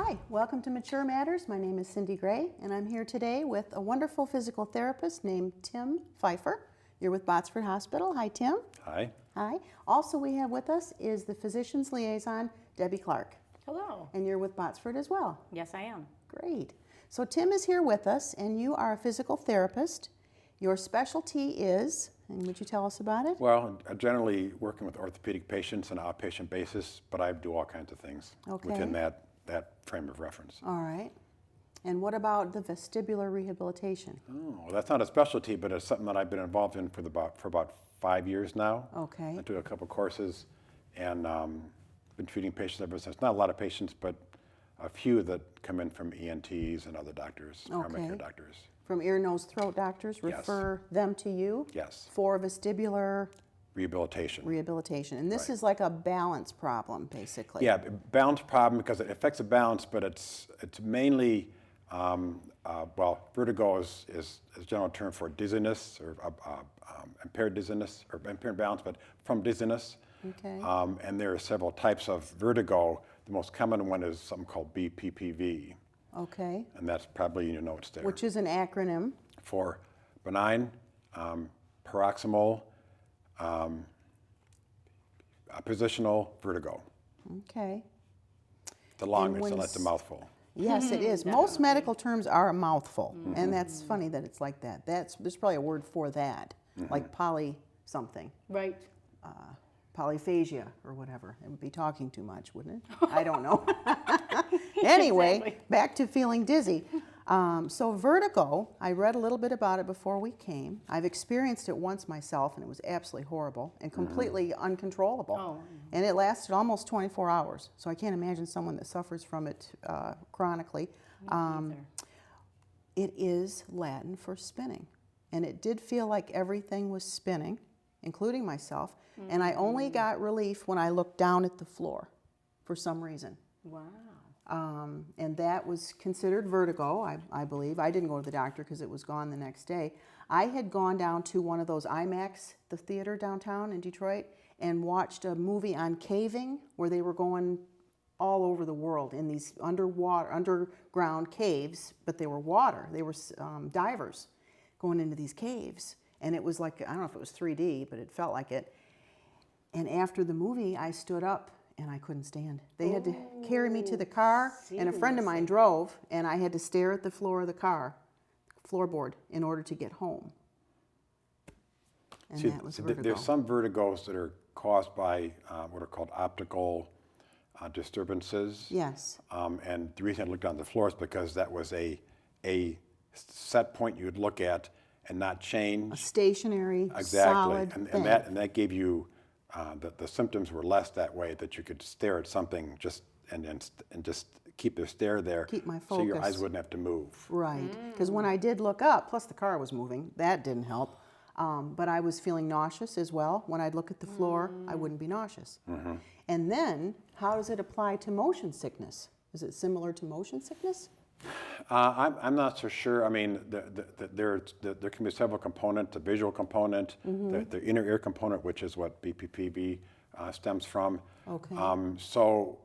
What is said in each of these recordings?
Hi, welcome to Mature Matters. My name is Cindy Gray, and I'm here today with a wonderful physical therapist named Tim Fifer. You're with Botsford Hospital. Hi, Tim. Hi. Hi. Also we have with us is the physician's liaison, Debbie Clark. Hello. And you're with Botsford as well. Yes, I am. Great. So Tim is here with us, and you are a physical therapist. Your specialty is, and would you tell us about it? Well, I'm generally working with orthopedic patients on an outpatient basis, but I do all kinds of things within that frame of reference. All right. And what about the vestibular rehabilitation? Oh, well, that's not a specialty, but it's something that I've been involved in for about 5 years now. Okay. I took a couple courses and been treating patients ever since. Not a lot of patients, but a few that come in from ENTs and other doctors, primary care doctors. From ear, nose, throat doctors, refer them to you? Yes. For vestibular rehabilitation. And this is like a balance problem, basically. Yeah, balance problem because it affects the balance, but it's mainly, vertigo is a general term for dizziness or impaired dizziness or impaired balance, but from dizziness. Okay. And there are several types of vertigo. The most common one is something called BPPV. Okay. And that's probably in your notes there. Which is an acronym? For benign, paroxysmal, positional vertigo. Okay. The longest, and that's a mouthful. Yes, it is. Most medical terms are a mouthful, and that's funny that it's like that. There's probably a word for that, like poly something. Right. Polyphagia or whatever. It would be talking too much, wouldn't it? I don't know. Anyway, Exactly. Back to feeling dizzy. So vertigo, I read a little bit about it before we came. I've experienced it once myself, and it was absolutely horrible and completely uncontrollable. Oh. And it lasted almost 24 hours. So I can't imagine someone that suffers from it chronically. It is Latin for spinning. And it did feel like everything was spinning, including myself. And I only got relief when I looked down at the floor for some reason. Wow. And that was considered vertigo, I believe. I didn't go to the doctor because it was gone the next day. I had gone down to one of those IMAX, the theater downtown in Detroit, and watched a movie on caving where they were going all over the world in these underground caves, but they were water. They were divers going into these caves. And it was like, I don't know if it was 3D, but it felt like it. And after the movie, I stood up and I couldn't stand. They had to carry me to the car, and a friend of mine drove, and I had to stare at the floor of the car, floorboard, in order to get home. And that was vertigo. There's some vertigos that are caused by what are called optical disturbances. Yes. And the reason I looked on the floor is because that was a set point you'd look at and not change. A stationary, solid thing. And that gave you the symptoms were less that way, that you could stare at something and just keep the stare there. Keep my focus. So your eyes wouldn't have to move. Right. Because when I did look up, plus the car was moving, that didn't help. But I was feeling nauseous as well. When I'd look at the floor, I wouldn't be nauseous. And then, how does it apply to motion sickness? Is it similar to motion sickness? I'm not so sure. I mean, there can be several components: the visual component, the inner ear component, which is what BPPV stems from. Okay. So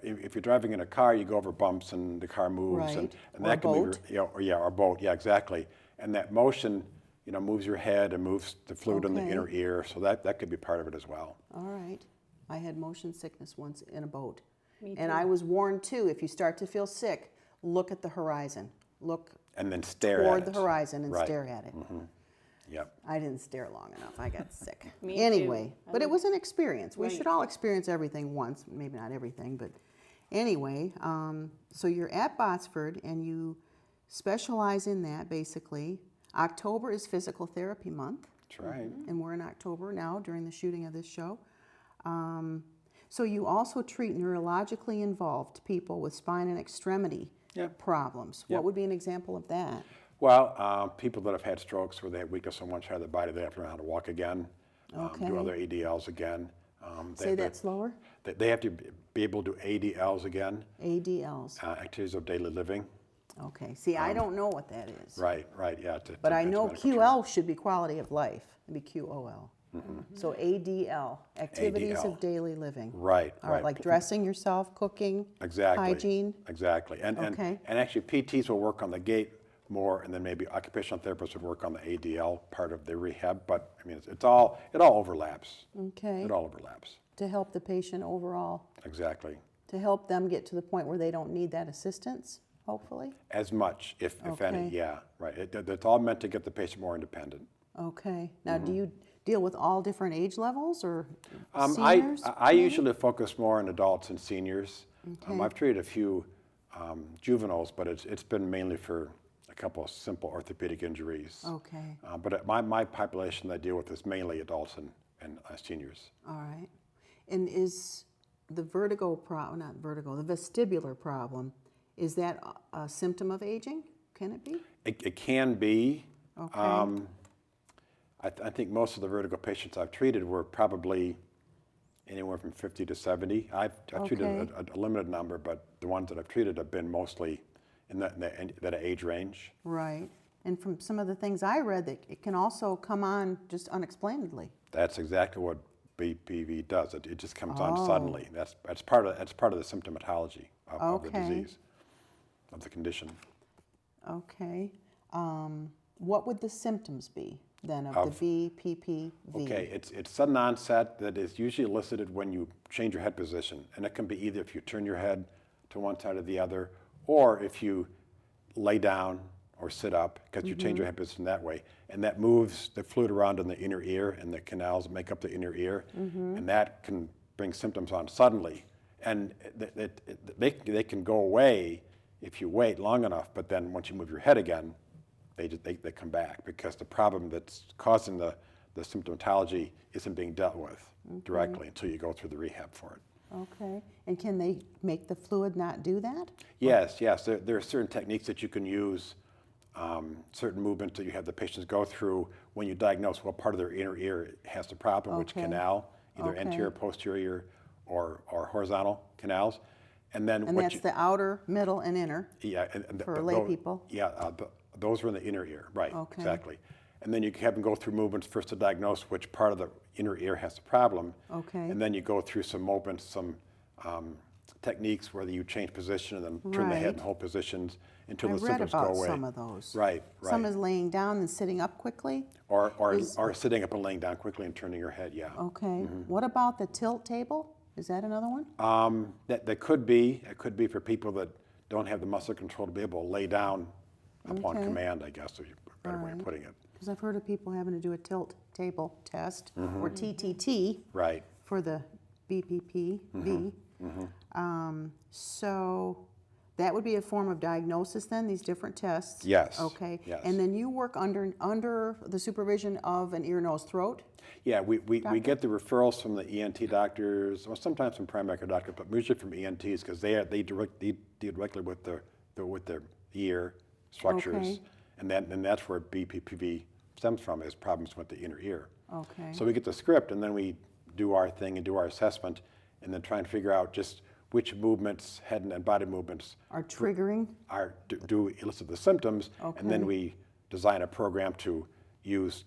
if you're driving in a car, you go over bumps and the car moves, Right. and Or that a can boat. be, or a boat. Yeah, exactly. And that motion, moves your head and moves the fluid in the Okay. inner ear. So that could be part of it as well. All right. I had motion sickness once in a boat. Me And too. I was warned too, if you start to feel sick, look at the horizon. Look And then stare toward at it. the horizon and Right. stare at it. Yep. I didn't stare long enough. I got sick. Me Anyway, too. but it was an experience. We Right. should all experience everything once. Maybe not everything, but anyway. So you're at Botsford and you specialize in that basically. October is Physical Therapy Month. That's right. And we're in October now during the shooting of this show. So you also treat neurologically involved people with spine and extremity problems. Yep. What would be an example of that? Well, people that have had strokes where they have weakness on one side of their body, they have to learn how to walk again, do other ADLs again. Say that slower. They have to be able to do ADLs again, ADLs. activities of daily living. Okay. See, I don't know what that is. Right, yeah. But I it's a know medical term. QL should be quality of life. It'd be QOL. So ADL, activities ADL. of daily living. Right, All right, like dressing yourself, cooking, Exactly. hygiene. Exactly. And actually PTs will work on the gait more, and then maybe occupational therapists would work on the ADL part of the rehab. But I mean, it all overlaps. Okay. It all overlaps. To help the patient overall. Exactly. To help them get to the point where they don't need that assistance, hopefully. As much, if any, yeah, right. It's all meant to get the patient more independent. Okay. Now, do you deal with all different age levels or I seniors? usually focus more on adults and seniors. Okay. I've treated a few juveniles, but it's been mainly for a couple of simple orthopedic injuries. Okay. But my population I deal with is mainly adults and seniors. All right. And is the vertigo problem, not vertigo, the vestibular problem, is that a symptom of aging? Can it be? It can be. Okay. I think most of the vertigo patients I've treated were probably anywhere from 50 to 70. I've treated a limited number, but the ones that I've treated have been mostly in that age range. Right. And from some of the things I read, that it can also come on just unexplainedly. That's exactly what BPV does. It just comes on suddenly. That's part of the symptomatology of the disease, of the condition. Okay. What would the symptoms be then of the BPPV? Okay, it's sudden onset that is usually elicited when you change your head position. And it can be either if you turn your head to one side or the other, or if you lay down or sit up, because you change your head position that way. And that moves the fluid around in the inner ear and the canals that make up the inner ear. And that can bring symptoms on suddenly. And they can go away if you wait long enough, but then once you move your head again, they come back, because the problem that's causing the symptomatology isn't being dealt with directly until you go through the rehab for it. Okay. And can they make the fluid not do that? Yes. There are certain techniques that you can use, certain movements that you have the patients go through when you diagnose what part of their inner ear has the problem, which canal, either anterior, posterior, or horizontal canals. And then that's the outer, middle, and inner. Yeah, for lay people. Yeah, those are in the inner ear, right? Okay. Exactly. And then you have them go through movements first to diagnose which part of the inner ear has the problem. Okay. And then you go through some movements, some techniques where you change position and then turn the head and hold positions until the symptoms go away. I read about some of those. Right. Some is laying down and sitting up quickly. Or sitting up and laying down quickly and turning your head. Yeah. Okay. What about the tilt table? Is that another one? That could be. It could be for people that don't have the muscle control to be able to lay down upon command, I guess, is a better way of putting it. Because I've heard of people having to do a tilt table test, or TTT, Right. for the BPPV. So that would be a form of diagnosis then, these different tests? Yes. Okay. Yes. And then you work under the supervision of an ear, nose, throat? Yeah, we get the referrals from the ENT doctors, or sometimes from primary care doctors, but usually from ENTs, because they deal directly with their ear structures, and that's where BPPV stems from, is problems with the inner ear. Okay. So we get the script, and then we do our thing and do our assessment, and then try and figure out just which movements, head and body movements, are triggering? Do elicit the symptoms, and then we design a program to use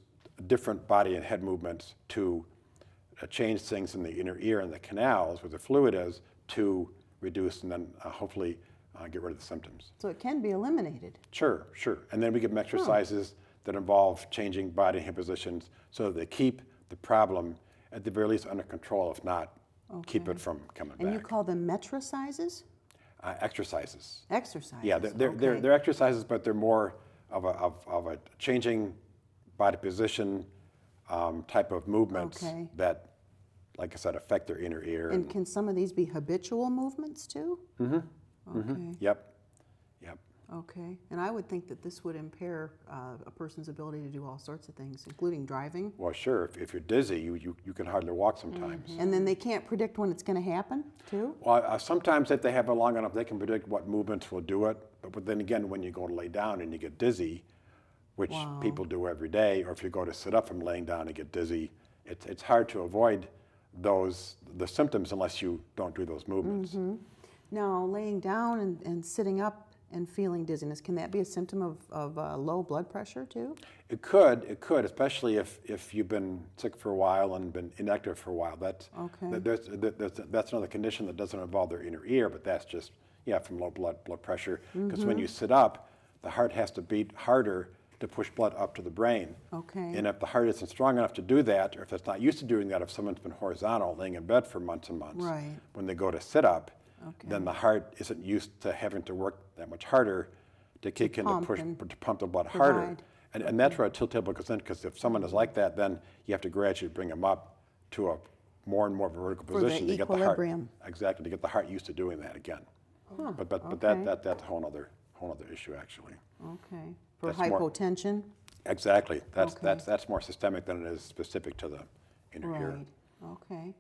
different body and head movements to change things in the inner ear and the canals where the fluid is, to reduce and then hopefully get rid of the symptoms. So it can be eliminated? Sure. And then we give them exercises that involve changing body and head positions so that they keep the problem at the very least under control, if not keep it from coming back. And you call them metrosizes? Exercises. Exercises. Yeah, they're exercises, but they're more of a changing body position type of movements that, like I said, affect their inner ear. And can some of these be habitual movements too? Yep. Okay. And I would think that this would impair a person's ability to do all sorts of things, including driving. Well, sure. If you're dizzy, you can hardly walk sometimes. And then they can't predict when it's going to happen too? Well, sometimes if they have it long enough, they can predict what movements will do it. But then again, when you go to lay down and you get dizzy, which people do every day, or if you go to sit up from laying down and get dizzy, it's hard to avoid the symptoms unless you don't do those movements. Now, laying down and sitting up and feeling dizziness. Can that be a symptom of low blood pressure too? It could, especially if you've been sick for a while and been inactive for a while. That's another condition that doesn't involve their inner ear, but that's just, from low blood pressure. Because when you sit up, the heart has to beat harder to push blood up to the brain. Okay. And if the heart isn't strong enough to do that, or if it's not used to doing that, if someone's been horizontal, laying in bed for months and months, right. when they go to sit up, okay. then the heart isn't used to having to work that much harder to kick in to push, to pump the blood harder. And that's where a tilt table goes in, because if someone is like that, then you have to gradually bring them up to a more and more vertical position to get the heart, to get the heart used to doing that again. Huh. But Okay. that's a whole other issue actually. Okay. For That's hypotension? Exactly. That's more systemic than it is specific to the inner ear. Right. Okay.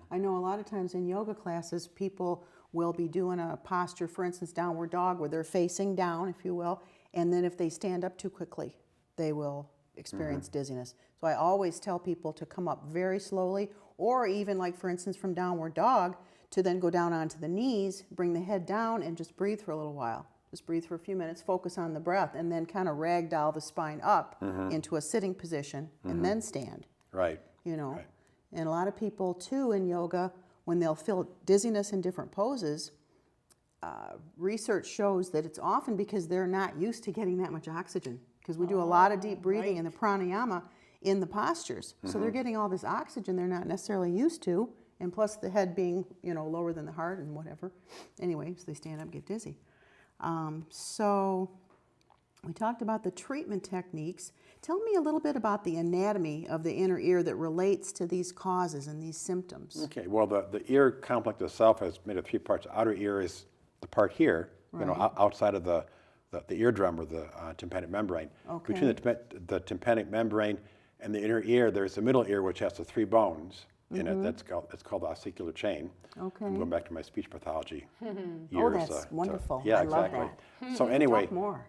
I know a lot of times in yoga classes, people will be doing a posture, for instance, downward dog, where they're facing down, if you will, and then if they stand up too quickly, they will experience dizziness. So I always tell people to come up very slowly, or even like, for instance, from downward dog, to then go down onto the knees, bring the head down, and just breathe for a little while. Just breathe for a few minutes, focus on the breath, and then kind of ragdoll the spine up into a sitting position, and then stand. Right. You know. Right. And a lot of people, too, in yoga, when they'll feel dizziness in different poses, research shows that it's often because they're not used to getting that much oxygen. Because we do a lot of deep breathing in the pranayama in the postures. So they're getting all this oxygen they're not necessarily used to, and plus the head being, lower than the heart and whatever. Anyway, so they stand up, get dizzy. So we talked about the treatment techniques. Tell me a little bit about the anatomy of the inner ear that relates to these causes and these symptoms. Okay, well, the ear complex itself is made of three parts. The outer ear is the part here, outside of the eardrum or the tympanic membrane. Okay. Between the tympanic membrane and the inner ear, there's the middle ear, which has the three bones in it. It's called the ossicular chain. Okay. I'm going back to my speech pathology years. Oh, that's wonderful. Yeah, I exactly. love that. So anyway, Talk more.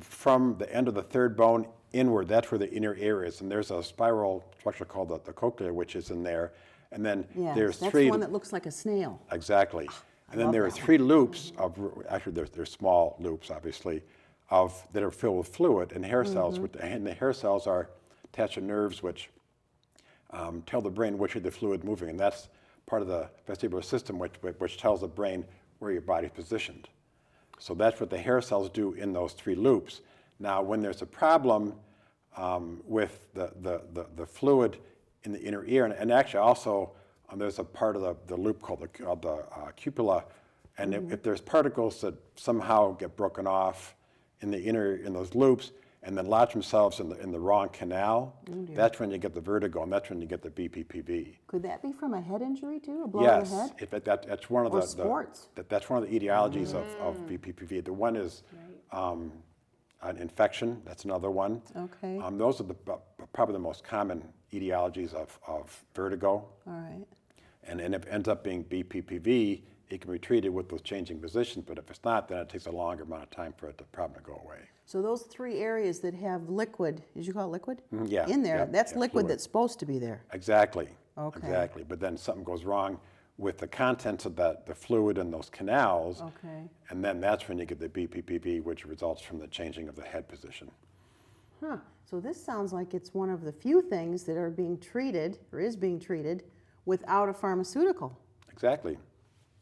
from the end of the third bone inward, that's where the inner ear is, and there's a spiral structure called the cochlea, which is in there, and then there's that's three. The one that looks like a snail. Exactly. And then love there are that three loops of, actually there's small loops, obviously, that are filled with fluid and hair cells, and the hair cells are attached to nerves which tell the brain which of the fluid moving, and that's part of the vestibular system which tells the brain where your body's positioned. So that's what the hair cells do in those three loops. Now, when there's a problem with the fluid in the inner ear, and actually also there's a part of the loop called the cupula, and if there's particles that somehow get broken off in those loops and then lodge themselves in the wrong canal, that's when you get the vertigo, and that's when you get the BPPV. Could that be from a head injury too, a blow to the head? Yes, that's one of sports. That's one of the etiologies of BPPV. The one is an infection. That's another one. Okay. Those are probably the most common etiologies of vertigo. All right. And if it ends up being BPPV, it can be treated with those changing positions, but if it's not, then it takes a longer amount of time for the problem to go away. So those three areas that have liquid, did you call it liquid? Yeah. In there, that's liquid fluid. That's supposed to be there. Exactly. Okay. Exactly. But then something goes wrong with the contents of the fluid in those canals, Okay. and then that's when you get the BPPV, which results from the changing of the head position. Huh. So this sounds like it's one of the few things that are being treated, or is being treated, without a pharmaceutical. Exactly.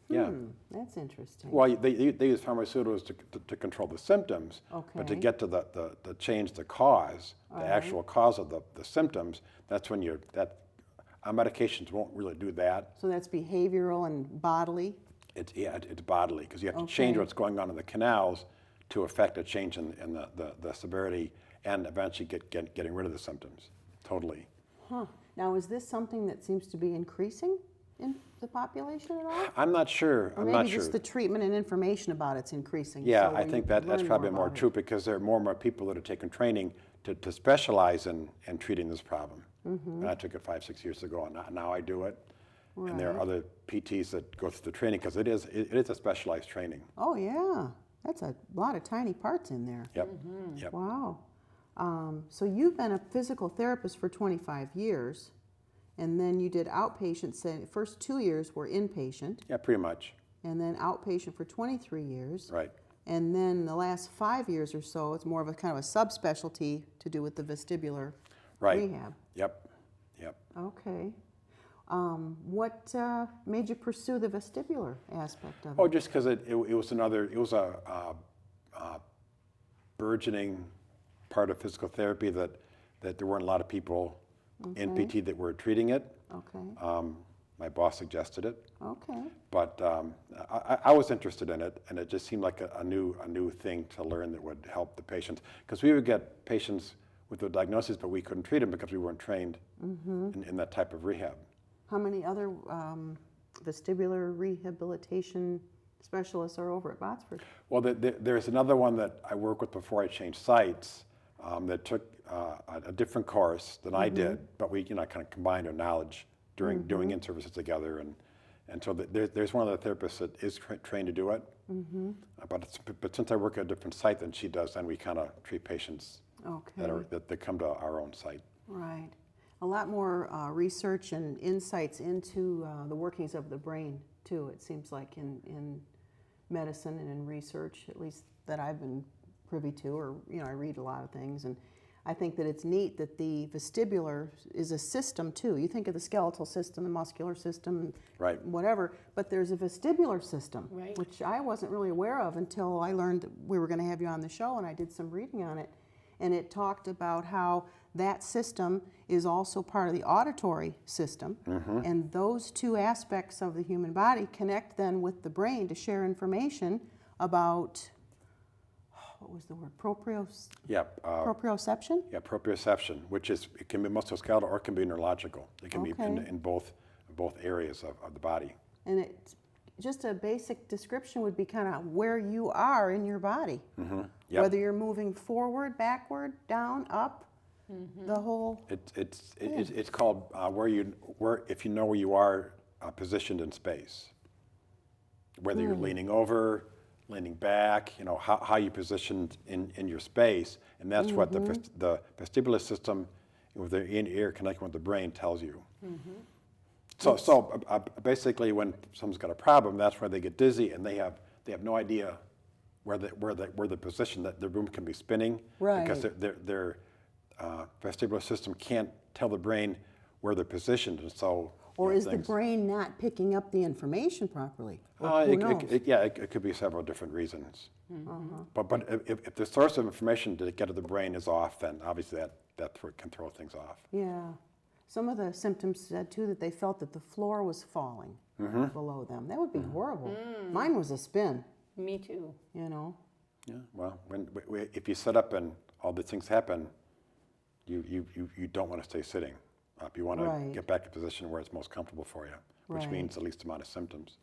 Yeah. That's interesting. Well, they use pharmaceuticals to control the symptoms, but to Okay. get to the change the cause, the actual cause of the symptoms, that's when our medications won't really do that. So that's behavioral and bodily? It's bodily, because you have to change what's going on in the canals to affect a change in the severity and eventually getting rid of the symptoms totally. Huh. Now, is this something that seems to be increasing in the population at all? I'm not sure. Or maybe just the treatment and information about it's increasing. Yeah, so I think that's probably more true, because there are more and more people that are taking training to specialize in treating this problem. And I took it 5-6 years ago, and now I do it. Right. And there are other PTs that go through the training, because it is a specialized training. Oh, yeah. That's a lot of tiny parts in there. Yep. Yep. Wow. So you've been a physical therapist for 25 years, and then you did outpatient, first 2 years were inpatient, Yeah, pretty much. and then outpatient for 23 years. Right. And then the last 5 years or so, it's more of a kind of a subspecialty to do with the vestibular rehab. Yep. Yep. Okay. What made you pursue the vestibular aspect of it? Oh, just because it was a burgeoning part of physical therapy that there weren't a lot of people in PT that were treating it. Okay. My boss suggested it. Okay. But I was interested in it, and it just seemed like a new thing to learn that would help the patients. Because we would get patients with the diagnosis, but we couldn't treat them because we weren't trained in that type of rehab. How many other vestibular rehabilitation specialists are over at Botsford? Well, there's another one that I work with before I changed sites that took a different course than I did, but we kind of combined our knowledge during doing in-services together, and so there's one of the therapists that is trained to do it. But since I work at a different site than she does, then we kind of treat patients that come to our own site. Right. A lot more research and insights into the workings of the brain, too, it seems like, in medicine and in research, at least that I've been privy to, or, I read a lot of things. And I think that it's neat that the vestibular is a system, too. You think of the skeletal system, the muscular system, whatever, but there's a vestibular system, which I wasn't really aware of until I learned that we were going to have you on the show, and I did some reading on it. And it talked about how that system is also part of the auditory system, and those two aspects of the human body connect then with the brain to share information about, what was the word, proprioception? Yeah, proprioception, which it can be musculoskeletal or it can be neurological. It can be in both areas of the body. And it's just a basic description would be kind of where you are in your body, whether you're moving forward, backward, down, up. The whole. It's called where if you know where you are positioned in space. Whether you're leaning over, leaning back, how you positioned in your space, and that's what the vestibular system with the ear connecting with the brain tells you. So basically, when someone's got a problem, that's where they get dizzy and they have no idea where the position, that their room can be spinning because their vestibular system can't tell the brain where they're positioned, and so. Or is the brain not picking up the information properly? It could be several different reasons. But if the source of information to get to the brain is off, then obviously that can throw things off. Yeah. Some of the symptoms said too that they felt that the floor was falling below them. That would be horrible. Mine was a spin. Me too. Yeah. Well, if you sit up and all these things happen, you don't want to stay sitting up. You want to get back to a position where it's most comfortable for you, which means the least amount of symptoms.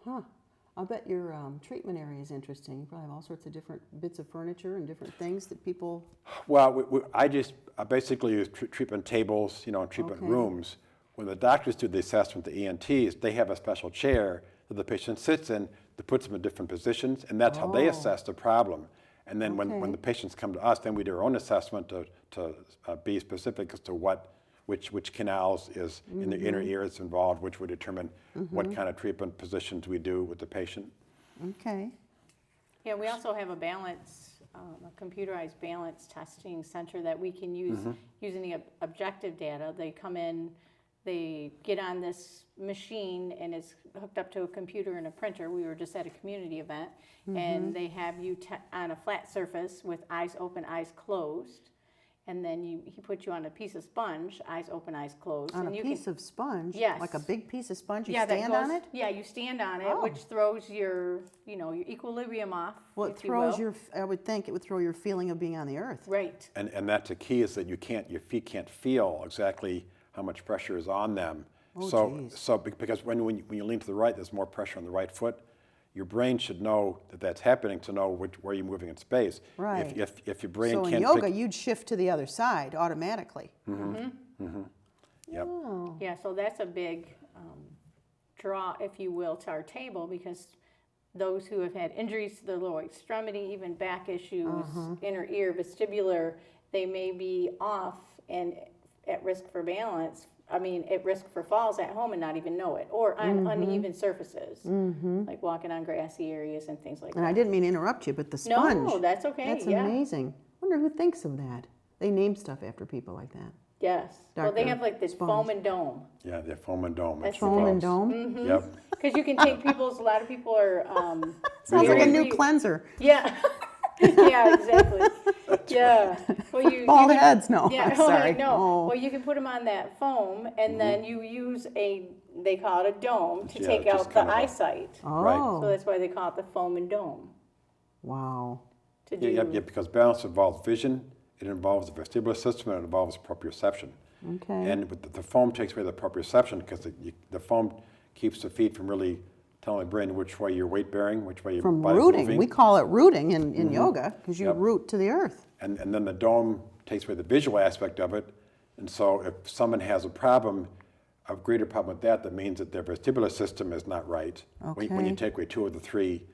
I'll bet your treatment area is interesting. You probably have all sorts of different bits of furniture and different things that people. Well, I just basically use treatment tables, treatment rooms. When the doctors do the assessment, the ENTs, they have a special chair that the patient sits in that puts them in different positions, and that's how they assess the problem. And then when the patients come to us, then we do our own assessment to be specific as to which canals is in the inner ear is involved, which would determine what kind of treatment positions we do with the patient. Okay. Yeah, we also have a computerized balance testing center that we can use using the objective data. They come in, they get on this machine, and it's hooked up to a computer and a printer. We were just at a community event, and they have you on a flat surface with eyes open, eyes closed. And then he put you on a piece of sponge, eyes open, eyes closed. On a piece of sponge? Yes. Like a big piece of sponge? You stand on it? Yeah, you stand on it, which throws your equilibrium off. Well, it throws I would think it would throw your feeling of being on the earth. Right. And that's the key, is that your feet can't feel exactly how much pressure is on them. So because when you lean to the right, there's more pressure on the right foot. Your brain should know that that's happening to know where you're moving in space. Right. If your brain can't. So in yoga, you'd shift to the other side automatically. Yep. Oh. Yeah. So that's a big draw, if you will, to our table, because those who have had injuries to the lower extremity, even back issues, inner ear, vestibular, they may be off, and at risk for balance, at risk for falls at home and not even know it, or on uneven surfaces, like walking on grassy areas and things like that. And I didn't mean to interrupt you, but the sponge. No, that's okay. That's yeah. amazing. I wonder who thinks of that. They name stuff after people like that. Yes. Well, they Dr. have like this Sponge. foam and dome. Yeah, the foam and dome. That's what Foam it's and called. dome. Yep. Because you can take a lot of people are. Sounds like a very- new cleanser. Yeah. Yeah, exactly. Yeah. Well, Bald can- heads, no. Yeah, Sorry. no. Oh. Well, you can put them on that foam, and then you use they call it a dome to Yeah, take just out the kind of a- eyesight. Oh. So that's why they call it the foam and dome. Wow. To do. Yeah, because balance involves vision, it involves the vestibular system, and it involves proprioception. Okay. And with the foam takes away the proprioception because the foam keeps the feet from really telling the brain which way you're weight bearing, which way your From body's rooting. moving. We call it rooting in yoga because you Yep. root to the earth. And then the dome takes away the visual aspect of it. And so if someone has a greater problem with that, that means that their vestibular system is not right. When you Okay. take away two of the three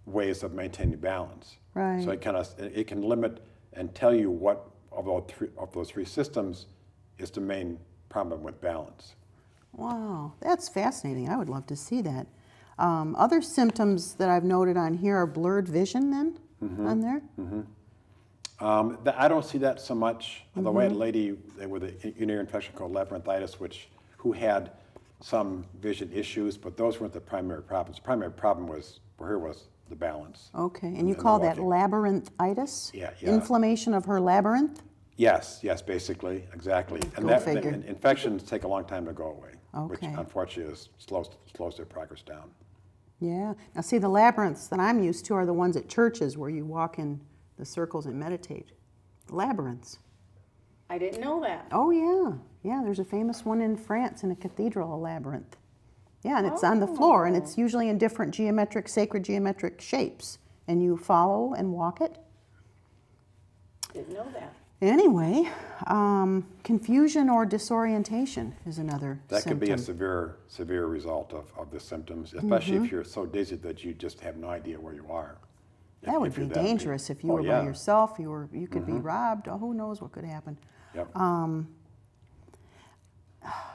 ways of maintaining balance. Right. So it can limit and tell you what of those three systems is the main problem with balance. Wow, that's fascinating. I would love to see that. Other symptoms that I've noted on here are blurred vision then on there? I don't see that so much. Although I had a lady with a urinary infection called labyrinthitis, who had some vision issues, but those weren't the primary problems. The primary problem for her was the balance. Okay, and you the call that walking. labyrinthitis? Yeah, yeah. Inflammation of her labyrinth? Yes, basically, exactly. Go figure. And infections take a long time to go away, which Okay. unfortunately slows their progress down. Yeah. Now see, the labyrinths that I'm used to are the ones at churches where you walk in the circles and meditate. Labyrinths. I didn't know that. Oh yeah. Yeah, there's a famous one in France in a cathedral, a labyrinth. Yeah, and it's on the floor, and it's usually in different sacred geometric shapes. And you follow and walk it. Didn't know that. Anyway, confusion or disorientation is another That symptom. could be a severe result of the symptoms, especially if you're so dizzy that you just have no idea where you are. That would If be you're dangerous if you Oh, were yeah. by yourself. You could be robbed. Oh, who knows what could happen? Yep.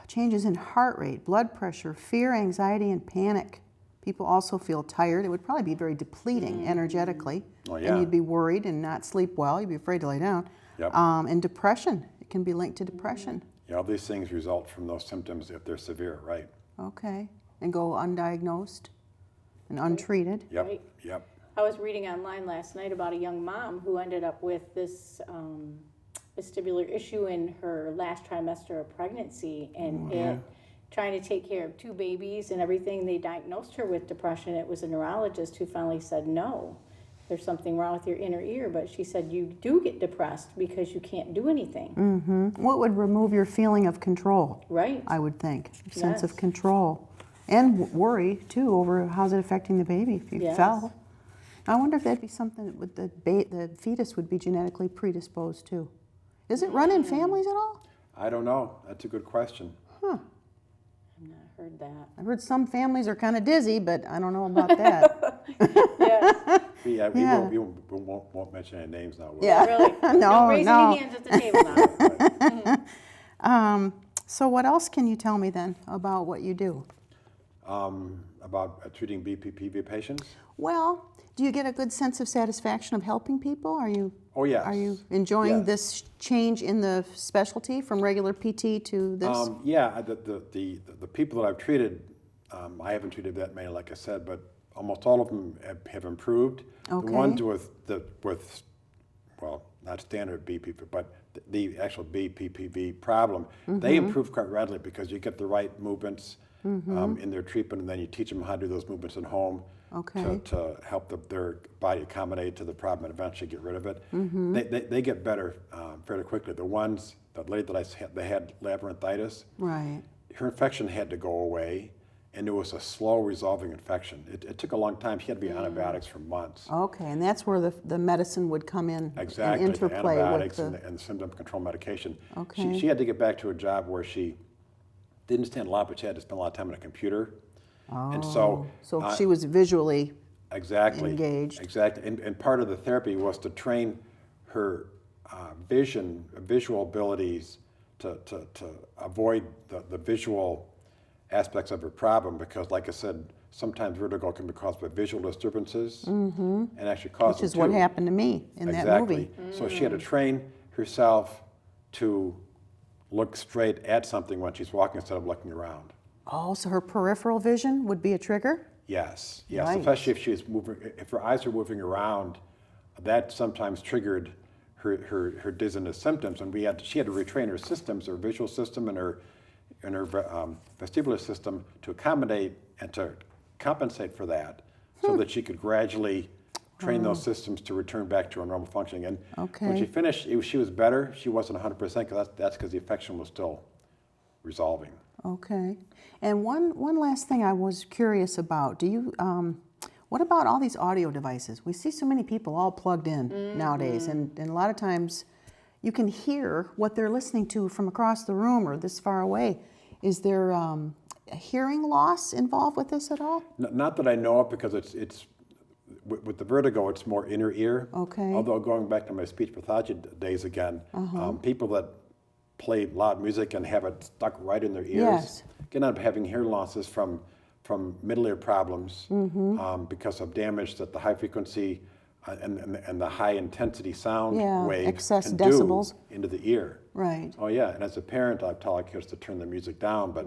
Changes in heart rate, blood pressure, fear, anxiety, and panic. People also feel tired. It would probably be very depleting energetically. Oh, yeah. And you'd be worried and not sleep well. You'd be afraid to lay down. Yep. And depression. It can be linked to depression. Yeah, all these things result from those symptoms if they're severe, right? Okay. And go undiagnosed and untreated. Yep, Right. yep. I was reading online last night about a young mom who ended up with this vestibular issue in her last trimester of pregnancy, and trying to take care of two babies and everything. They diagnosed her with depression. It was a neurologist who finally said, no, there's something wrong with your inner ear. But she said, you do get depressed because you can't do anything. What would remove your feeling of control? Right. I would think. A sense of Yes. control. And worry, too, over how's it affecting the baby if you Yes. fell. I wonder if that'd be something that would the fetus would be genetically predisposed to. Does it run in families at all? I don't know. That's a good question. I've not heard that. I've heard some families are kind of dizzy, but I don't know about that. Yes. Yeah, Yeah. we won't mention any names now. will we? Yeah. Really. No, raising no. your hands at the table now. So what else can you tell me then about what you do? About treating BPPV patients? Well, do you get a good sense of satisfaction of helping people? Are you Oh, yes. Are you enjoying Yes. this change in the specialty from regular PT to this? Yeah, the people that I've treated, I haven't treated that many, like I said, but almost all of them have improved. Okay. The ones with well, not standard BPPV, but the actual BPPV problem, they improve quite readily because you get the right movements in their treatment, and then you teach them how to do those movements at home. Okay. To help their body accommodate to the problem and eventually get rid of it. They get better fairly quickly. The lady that they had labyrinthitis, Right. her infection had to go away, and it was a slow resolving infection. It took a long time. She had to be on antibiotics for months. Okay, and that's where the medicine would come in Exactly, and the interplay with antibiotics the... and symptom control medication. Okay. She had to get back to a job where she didn't stand a lot, but she had to spend a lot of time on a computer. And so she was visually exactly engaged. Exactly, and part of the therapy was to train her visual abilities to avoid the visual aspects of her problem, because like I said, sometimes vertigo can be caused by visual disturbances and actually cause Which is what happened to me in that movie. So she had to train herself to look straight at something when she's walking instead of looking around. Oh, so her peripheral vision would be a trigger? Yes, yes, Right. especially if she's moving, if her eyes are moving around, that sometimes triggered her dizziness symptoms, and she had to retrain her systems, her visual system and her vestibular system, to accommodate and to compensate for that, so that she could gradually train those systems to return back to her normal functioning. And when she finished, she was better. She wasn't 100%, because that's because the infection was still resolving. Okay. And one last thing I was curious about. Do you, what about all these audio devices? We see so many people all plugged in nowadays, and a lot of times you can hear what they're listening to from across the room or this far away. Is there a hearing loss involved with this at all? Not that I know of, because it's with the vertigo, it's more inner ear. Okay. Although, going back to my speech pathology days again, people that play loud music and have it stuck right in their ears Yes. can end up having hearing losses from middle ear problems because of damage that the high frequency and the high intensity sound waves excess can decibels. do into the ear. Right. Oh yeah, and as a parent, I tell our kids to turn the music down, but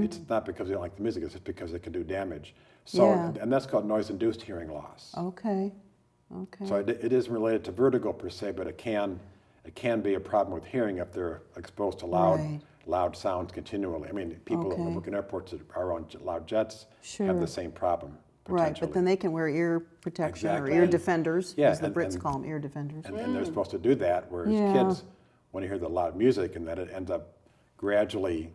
it's not because they don't like the music, it's just because it can do damage. So, and that's called noise-induced hearing loss. Okay. Okay. So it isn't related to vertigo per se, but it can be a problem with hearing if they're exposed to loud sounds continually. I mean, people that work in airports that are on loud jets have the same problem. Right, but then they can wear ear protection or ear defenders, as the Brits call them, ear defenders. And they're supposed to do that, whereas kids, when you hear the loud music, and that it ends up gradually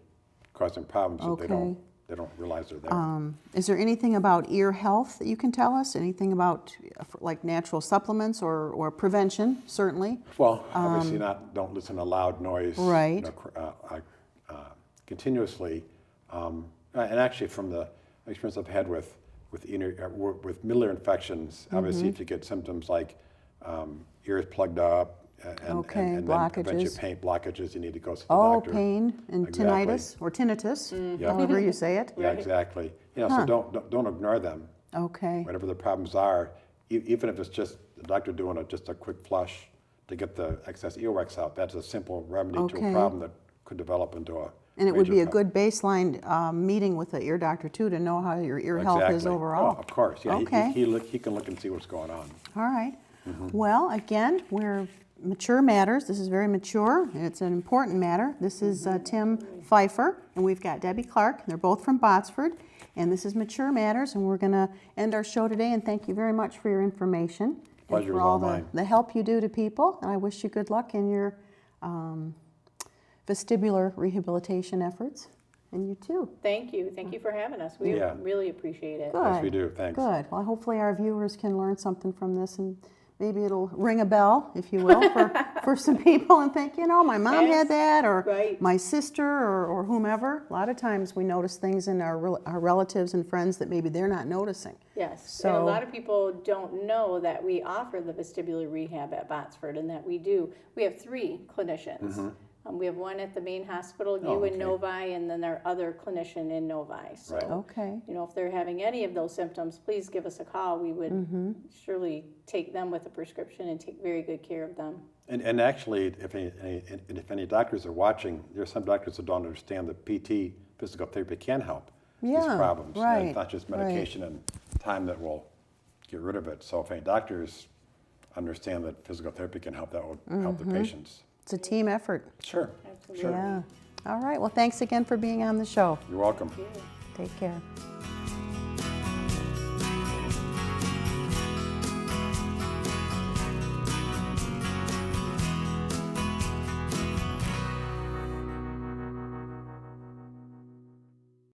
causing problems that they don't realize they're there. Is there anything about ear health that you can tell us? Anything about like natural supplements or prevention, certainly? Well, obviously don't listen to loud noise continuously. And actually, from the experience I've had with middle ear infections, obviously if you get symptoms like ears plugged up and blockages. then eventually pain blockages, you need to go see the doctor. Pain and tinnitus or tinnitus, however you say it. Yeah, exactly. So don't ignore them. Okay. Whatever the problems are, even if it's just the doctor doing just a quick flush to get the excess earwax out, that's a simple remedy to a problem that could develop into a And it would be a problem. good baseline meeting with the ear doctor too, to know how your ear health is overall. Oh, of course, yeah. Okay. He can look and see what's going on. All right. Well, again, we're Mature Matters. This is very mature, and it's an important matter. This is Tim Fifer, and we've got Debbie Clark. They're both from Botsford, and this is Mature Matters, and we're going to end our show today, and thank you very much for your information. Pleasure and for was all all mine. the help you do to people, and I wish you good luck in your vestibular rehabilitation efforts, and you too. Thank you. Thank you for having us. We really appreciate it. Good. Yes, we do. Thanks. Good. Well, hopefully our viewers can learn something from this, and maybe it'll ring a bell, if you will, for some people, and think, my mom had that, or my sister, or whomever. A lot of times we notice things in our relatives and friends that maybe they're not noticing. Yes, So, and a lot of people don't know that we offer the vestibular rehab at Botsford, and that we do. We have 3 clinicians. We have one at the main hospital, in Novi, and then our other clinician in Novi. So, if they're having any of those symptoms, please give us a call. We would surely take them with a prescription and take very good care of them. And actually, if any doctors are watching, there are some doctors that don't understand that PT, physical therapy, can help these problems. And it's not just medication and time that will get rid of it. So if any doctors understand that physical therapy can help, that will help the patients. It's a team effort. Sure. Absolutely. Sure. Yeah. All right. Well, thanks again for being on the show. You're welcome. Thank you. Take care.